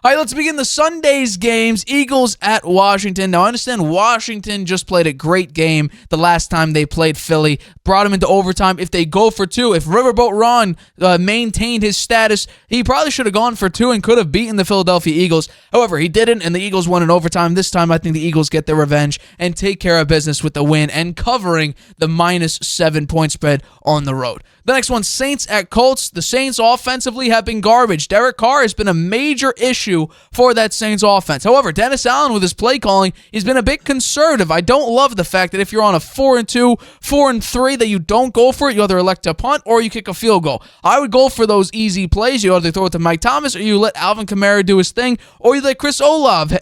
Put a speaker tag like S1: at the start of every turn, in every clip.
S1: All right, let's begin the Sunday's games. Eagles at Washington. Now, I understand Washington just played a great game the last time they played Philly, brought them into overtime. If they go for two, if Riverboat Ron maintained his status, he probably should have gone for two and could have beaten the Philadelphia Eagles. However, he didn't, and the Eagles won in overtime. This time, I think the Eagles get their revenge and take care of business with the win and covering the -7 point spread on the road. The next one, Saints at Colts. The Saints offensively have been garbage. Derek Carr has been a major issue for that Saints offense. However, Dennis Allen with his play calling, he's been a bit conservative. I don't love the fact that if you're on a 4-2, 4-3, that you don't go for it. You either elect to punt or you kick a field goal. I would go for those easy plays. You either throw it to Mike Thomas or you let Alvin Kamara do his thing or you let Chris Olave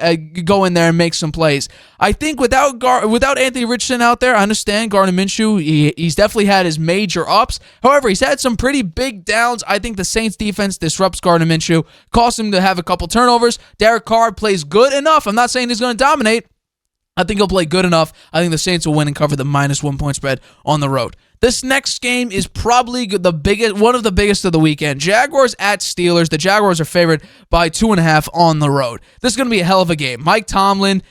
S1: go in there and make some plays. I think without Anthony Richardson out there, I understand Gardner Minshew, he's definitely had his major ups. However, he's had some pretty big downs. I think the Saints defense disrupts Gardner Minshew, costs him to have a couple turnovers. Derek Carr plays good enough. I'm not saying he's going to dominate. I think he'll play good enough. I think the Saints will win and cover the -1 point spread on the road. This next game is probably one of the biggest of the weekend. Jaguars at Steelers. The Jaguars are favored by 2.5 on the road. This is going to be a hell of a game. Mike Tomlin,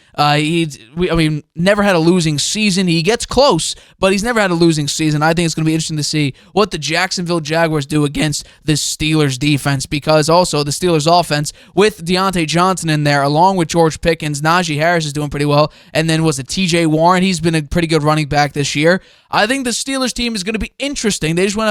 S1: never had a losing season. He gets close, but he's never had a losing season. I think it's going to be interesting to see what the Jacksonville Jaguars do against this Steelers defense, because also the Steelers offense with Deontay Johnson in there, along with George Pickens, Najee Harris is doing pretty well, and then was it TJ Warren? He's been a pretty good running back this year. I think the Steelers team is going to be interesting. They just went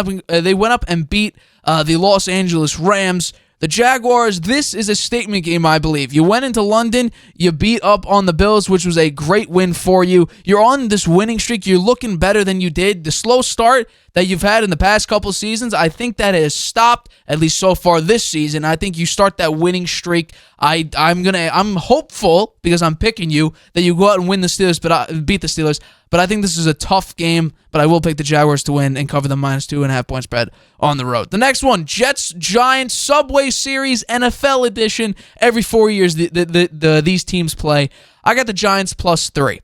S1: up and beat the Los Angeles Rams. The Jaguars, this is a statement game, I believe. You went into London, you beat up on the Bills, which was a great win for you. You're on this winning streak. You're looking better than you did. The slow start that you've had in the past couple seasons, I think that has stopped, at least so far this season. I think you start that winning streak. I'm hopeful, because I'm picking you, that you go out and win the Steelers, but beat the Steelers. But I think this is a tough game, but I will pick the Jaguars to win and cover the -2.5 point spread on the road. The next one, Jets-Giants Subway Series NFL edition. Every 4 years these teams play. I got the Giants +3.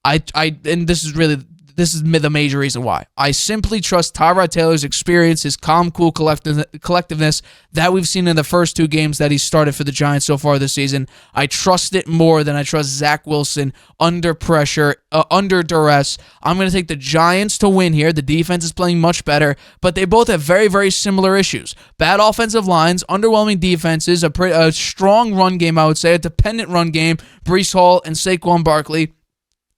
S1: And this is the major reason why. I simply trust Tyrod Taylor's experience, his calm, cool collectiveness that we've seen in the first 2 games that he's started for the Giants so far this season. I trust it more than I trust Zach Wilson under pressure, under duress. I'm going to take the Giants to win here. The defense is playing much better, but they both have very, very similar issues. Bad offensive lines, underwhelming defenses, a strong run game, I would say, a dependent run game, Breece Hall and Saquon Barkley.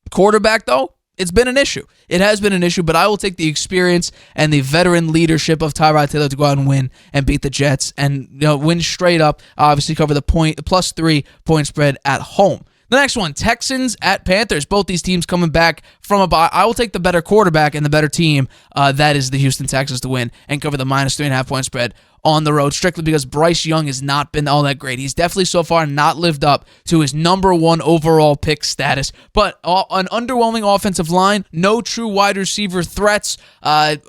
S1: Quarterback, though, it's been an issue. It has been an issue, but I will take the experience and the veteran leadership of Tyrod Taylor to go out and win and beat the Jets and win straight up, obviously cover the +3 point spread at home. The next one, Texans at Panthers. Both these teams coming back from a bye. I will take the better quarterback and the better team. That is the Houston Texans to win and cover the -3.5 point spread on the road, strictly because Bryce Young has not been all that great. He's definitely so far not lived up to his #1 overall pick status, but an underwhelming offensive line, no true wide receiver threats. I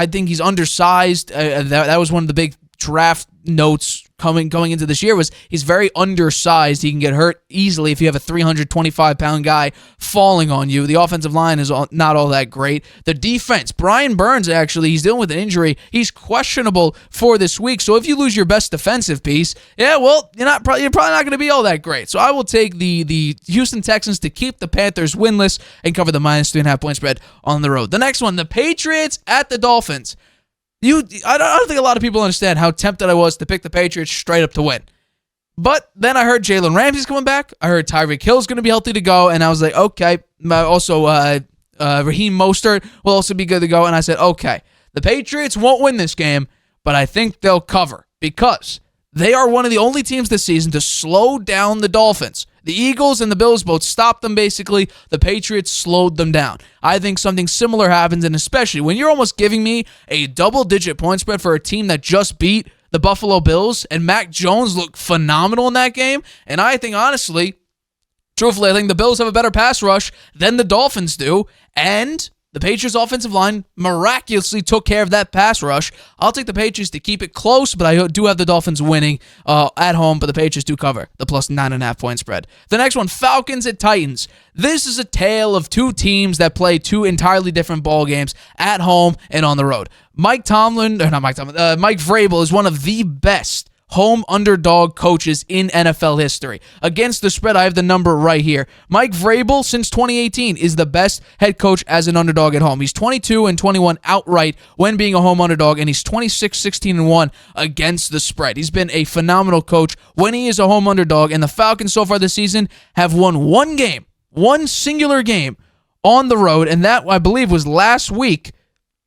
S1: think he's undersized. That was one of the big draft notes going into this year was he's very undersized. He can get hurt easily if you have a 325-pound guy falling on you. The offensive line is not all that great. The defense, Brian Burns, actually, he's dealing with an injury. He's questionable for this week. So if you lose your best defensive piece, you're probably not going to be all that great. So I will take the Houston Texans to keep the Panthers winless and cover the -3.5 point spread on the road. The next one, the Patriots at the Dolphins. I don't think a lot of people understand how tempted I was to pick the Patriots straight up to win. But then I heard Jalen Ramsey's coming back. I heard Tyreek Hill's going to be healthy to go. And I was like, okay. Also, Raheem Mostert will also be good to go. And I said, okay, the Patriots won't win this game, but I think they'll cover because they are one of the only teams this season to slow down the Dolphins. The Eagles and the Bills both stopped them, basically. The Patriots slowed them down. I think something similar happens, and especially when you're almost giving me a double-digit point spread for a team that just beat the Buffalo Bills, and Mac Jones looked phenomenal in that game, and I think, honestly, truthfully, I think the Bills have a better pass rush than the Dolphins do, and the Patriots' offensive line miraculously took care of that pass rush. I'll take the Patriots to keep it close, but I do have the Dolphins winning at home, but the Patriots do cover the +9.5 point spread. The next one, Falcons at Titans. This is a tale of two teams that play two entirely different ball games at home and on the road. Mike Vrabel is one of the best home underdog coaches in NFL history. Against the spread, I have the number right here. Mike Vrabel, since 2018, is the best head coach as an underdog at home. He's 22-21 outright when being a home underdog, and he's 26-16-1 against the spread. He's been a phenomenal coach when he is a home underdog, and the Falcons so far this season have won one singular game on the road, and that, I believe, was last week.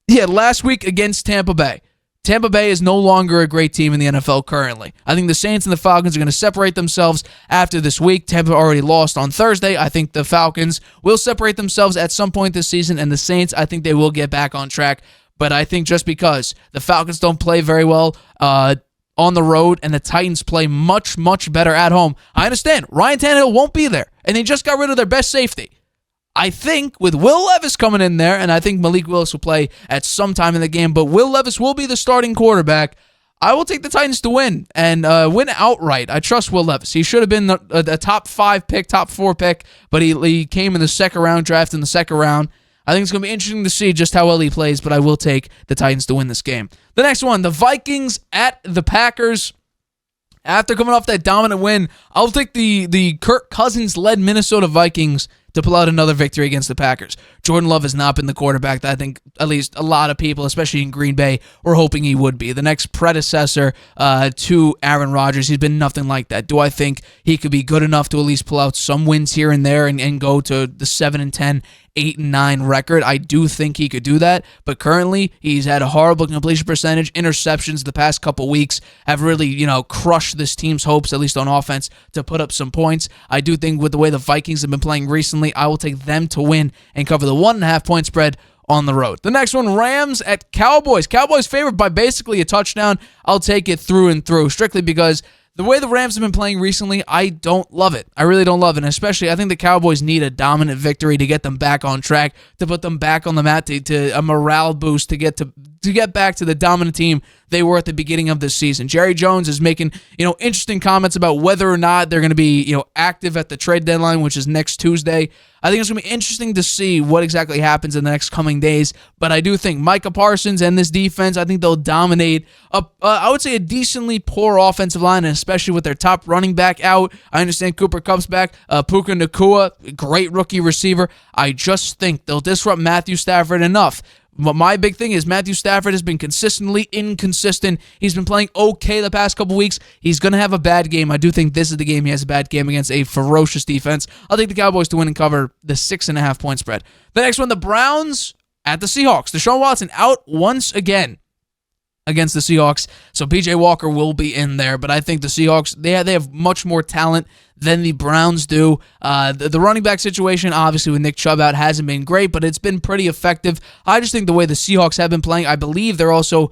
S1: Yeah, last week against Tampa Bay. Tampa Bay is no longer a great team in the NFL currently. I think the Saints and the Falcons are going to separate themselves after this week. Tampa already lost on Thursday. I think the Falcons will separate themselves at some point this season, and the Saints, I think they will get back on track. But I think just because the Falcons don't play very well on the road and the Titans play much, much better at home, I understand Ryan Tannehill won't be there, and they just got rid of their best safety. I think with Will Levis coming in there, and I think Malik Willis will play at some time in the game, but Will Levis will be the starting quarterback. I will take the Titans to win, and win outright. I trust Will Levis. He should have been a top 5 pick, top 4 pick, but he came in the second round, draft in the second round. I think it's going to be interesting to see just how well he plays, but I will take the Titans to win this game. The next one, the Vikings at the Packers. After coming off that dominant win, I'll take the Kirk Cousins-led Minnesota Vikings to pull out another victory against the Packers. Jordan Love has not been the quarterback that I think at least a lot of people, especially in Green Bay, were hoping he would be. The next predecessor to Aaron Rodgers. He's been nothing like that. Do I think he could be good enough to at least pull out some wins here and there and go to the 7-10, 8-9 record? I do think he could do that, but currently he's had a horrible completion percentage. Interceptions the past couple weeks have really, crushed this team's hopes, at least on offense, to put up some points. I do think with the way the Vikings have been playing recently, I will take them to win and cover the 1.5 point spread on the road. The next one, Rams at Cowboys. Cowboys favored by basically a touchdown. I'll take it through and through, strictly because the way the Rams have been playing recently, I don't love it. I really don't love it. And especially, I think the Cowboys need a dominant victory to get them back on track, to put them back on the mat, to a morale boost, to get back to the dominant team they were at the beginning of this season. Jerry Jones is making, interesting comments about whether or not they're going to be, active at the trade deadline, which is next Tuesday. I think it's going to be interesting to see what exactly happens in the next coming days. But I do think Micah Parsons and this defense, I think they'll dominate I would say a decently poor offensive line, and especially with their top running back out. I understand Cooper Kupp's back. Puka Nacua, great rookie receiver. I just think they'll disrupt Matthew Stafford enough. But my big thing is Matthew Stafford has been consistently inconsistent. He's been playing okay the past couple weeks. He's going to have a bad game. I do think this is the game he has a bad game against a ferocious defense. I'll take the Cowboys to win and cover the 6.5 point spread. The next one, the Browns at the Seahawks. Deshaun Watson out once again against the Seahawks, so PJ Walker will be in there, but I think the Seahawks, they have much more talent than the Browns do. The running back situation, obviously with Nick Chubb out, hasn't been great, but it's been pretty effective. I just think the way the Seahawks have been playing, I believe they're also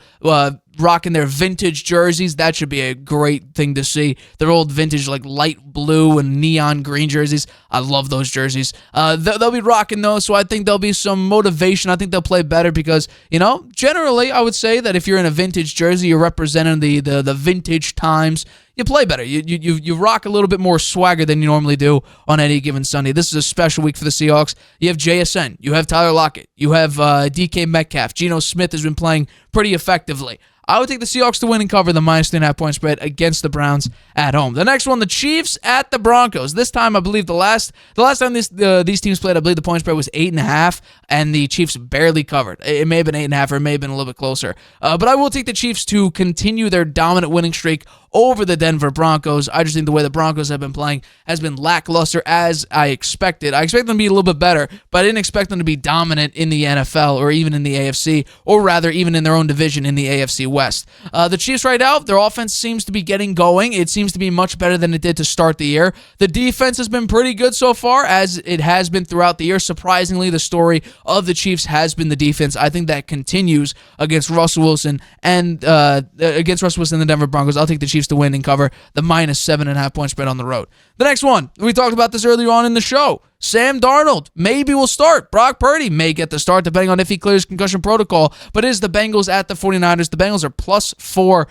S1: rocking their vintage jerseys. That should be a great thing to see. Their old vintage, like light blue and neon green jerseys. I love those jerseys. They'll be rocking those, so I think there'll be some motivation. I think they'll play better because, generally, I would say that if you're in a vintage jersey, you're representing the vintage times. You play better. You rock a little bit more swagger than you normally do on any given Sunday. This is a special week for the Seahawks. You have JSN. You have Tyler Lockett. You have DK Metcalf. Geno Smith has been playing pretty effectively. I would take the Seahawks to win and cover the -3.5 point spread against the Browns at home. The next one, the Chiefs at the Broncos. This time, I believe the last time these teams played, I believe the point spread was 8.5, and the Chiefs barely covered. It may have been 8.5, or it may have been a little bit closer. But I will take the Chiefs to continue their dominant winning streak over the Denver Broncos. I just think the way the Broncos have been playing has been lackluster, as I expected. I expect them to be a little bit better, but I didn't expect them to be dominant in the NFL or even in the AFC, or rather even in their own division in the AFC West. The Chiefs right now, their offense seems to be getting going. It seems to be much better than it did to start the year. The defense has been pretty good so far, as it has been throughout the year. Surprisingly, the story of the Chiefs has been the defense. I think that continues against Russell Wilson and the Denver Broncos. I'll take the Chiefs to win and cover the -7.5 point spread on the road. The next one, we talked about this earlier on in the show. Sam Darnold maybe will start. Brock Purdy may get the start, depending on if he clears concussion protocol. But it is the Bengals at the 49ers. The Bengals are +4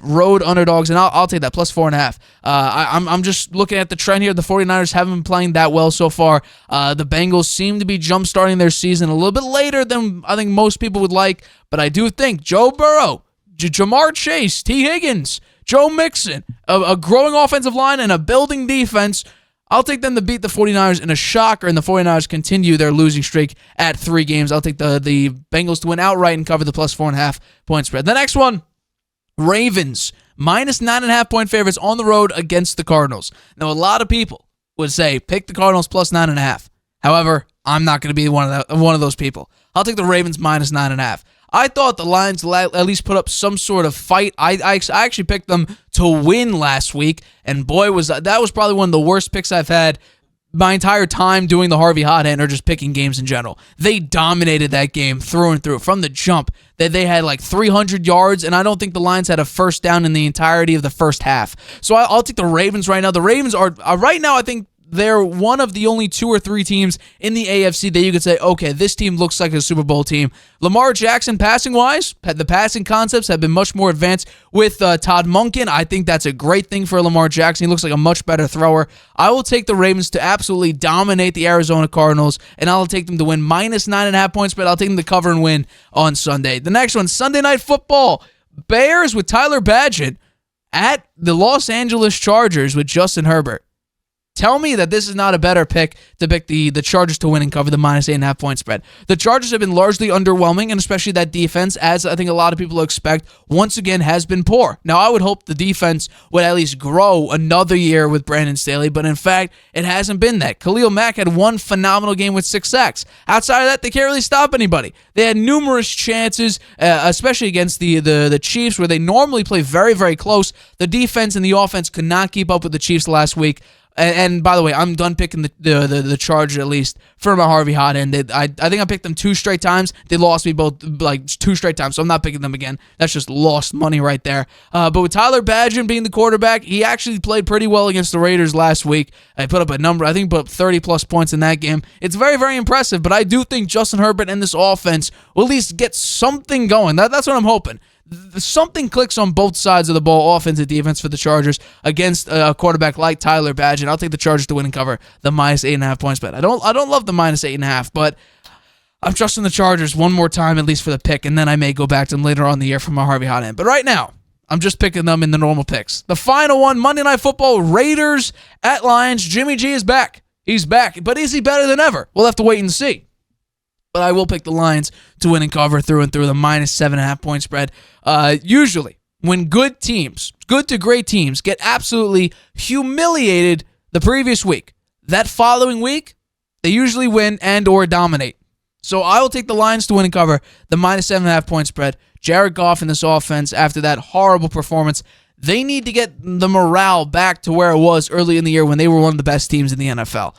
S1: road underdogs, and I'll take that, +4.5. I'm just looking at the trend here. The 49ers haven't been playing that well so far. The Bengals seem to be jump-starting their season a little bit later than I think most people would like. But I do think Joe Burrow, Jamar Chase, T. Higgins, Joe Mixon, a growing offensive line and a building defense. I'll take them to beat the 49ers in a shocker, and the 49ers continue their losing streak at 3 games. I'll take the Bengals to win outright and cover the plus 4.5 point spread. The next one, Ravens, minus 9.5 point favorites on the road against the Cardinals. Now, a lot of people would say pick the Cardinals plus 9.5. However, I'm not going to be one of those people. I'll take the Ravens minus 9.5. I thought the Lions at least put up some sort of fight. I actually picked them to win last week, and boy, that was probably one of the worst picks I've had my entire time doing the Harvey Hot Hand or just picking games in general. They dominated that game through and through from the jump. They had like 300 yards, and I don't think the Lions had a first down in the entirety of the first half. So I'll take the Ravens right now. The Ravens are right now, I think, they're one of the only 2 or 3 teams in the AFC that you could say, okay, this team looks like a Super Bowl team. Lamar Jackson, passing-wise, the passing concepts have been much more advanced with Todd Monken. I think that's a great thing for Lamar Jackson. He looks like a much better thrower. I will take the Ravens to absolutely dominate the Arizona Cardinals, and I'll take them to win minus 9.5 points, but I'll take them to cover and win on Sunday. The next one, Sunday Night Football. Bears with Tyler Badgett at the Los Angeles Chargers with Justin Herbert. Tell me that this is not a better pick to pick the Chargers to win and cover the minus 8.5 point spread. The Chargers have been largely underwhelming, and especially that defense, as I think a lot of people expect, once again has been poor. Now, I would hope the defense would at least grow another year with Brandon Staley, but in fact, it hasn't been that. Khalil Mack had one phenomenal game with 6 sacks. Outside of that, they can't really stop anybody. They had numerous chances, especially against the Chiefs, where they normally play very, very close. The defense and the offense could not keep up with the Chiefs last week. And by the way, I'm done picking the Chargers at least for my Harvey Hot End. I think I picked them 2 straight times. They lost me both like 2 straight times, so I'm not picking them again. That's just lost money right there. But with Tyler Badgett being the quarterback, he actually played pretty well against the Raiders last week. I put up a number, I think put up 30-plus points in that game. It's very, very impressive, but I do think Justin Herbert and this offense will at least get something going. That's what I'm hoping. Something clicks on both sides of the ball, offense and defense for the Chargers against a quarterback like Tyler Badgett. I'll take the Chargers to win and cover the minus 8.5 points bet. I don't love the minus 8.5, but I'm trusting the Chargers one more time, at least for the pick, and then I may go back to them later on in the year for my Harvey Hot End. But right now, I'm just picking them in the normal picks. The final one, Monday Night Football, Raiders at Lions. Jimmy G is back. He's back, but is he better than ever? We'll have to wait and see. But I will pick the Lions to win and cover through and through the minus 7.5 point spread. Usually, when good teams, good to great teams, get absolutely humiliated the previous week, that following week, they usually win and or dominate. So I will take the Lions to win and cover the minus 7.5 point spread. Jared Goff in this offense, after that horrible performance, they need to get the morale back to where it was early in the year when they were one of the best teams in the NFL.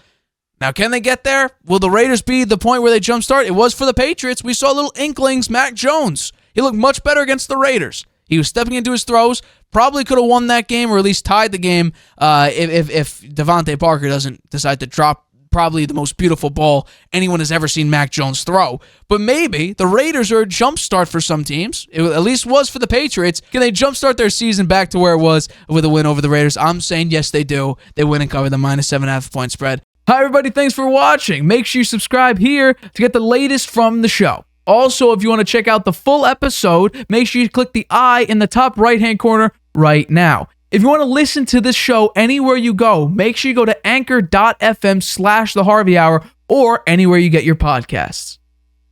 S1: Now, can they get there? Will the Raiders be the point where they jumpstart? It was for the Patriots. We saw little inklings. Mac Jones, he looked much better against the Raiders. He was stepping into his throws. Probably could have won that game or at least tied the game if Devontae Parker doesn't decide to drop probably the most beautiful ball anyone has ever seen Mac Jones throw. But maybe the Raiders are a jumpstart for some teams. It at least was for the Patriots. Can they jumpstart their season back to where it was with a win over the Raiders? I'm saying yes, they do. They win and cover the minus 7.5 point spread. Hi, everybody. Thanks for watching. Make sure you subscribe here to get the latest from the show. Also, if you want to check out the full episode, make sure you click the I in the top right-hand corner right now. If you want to listen to this show anywhere you go, make sure you go to anchor.fm/The Harvey Hour or anywhere you get your podcasts.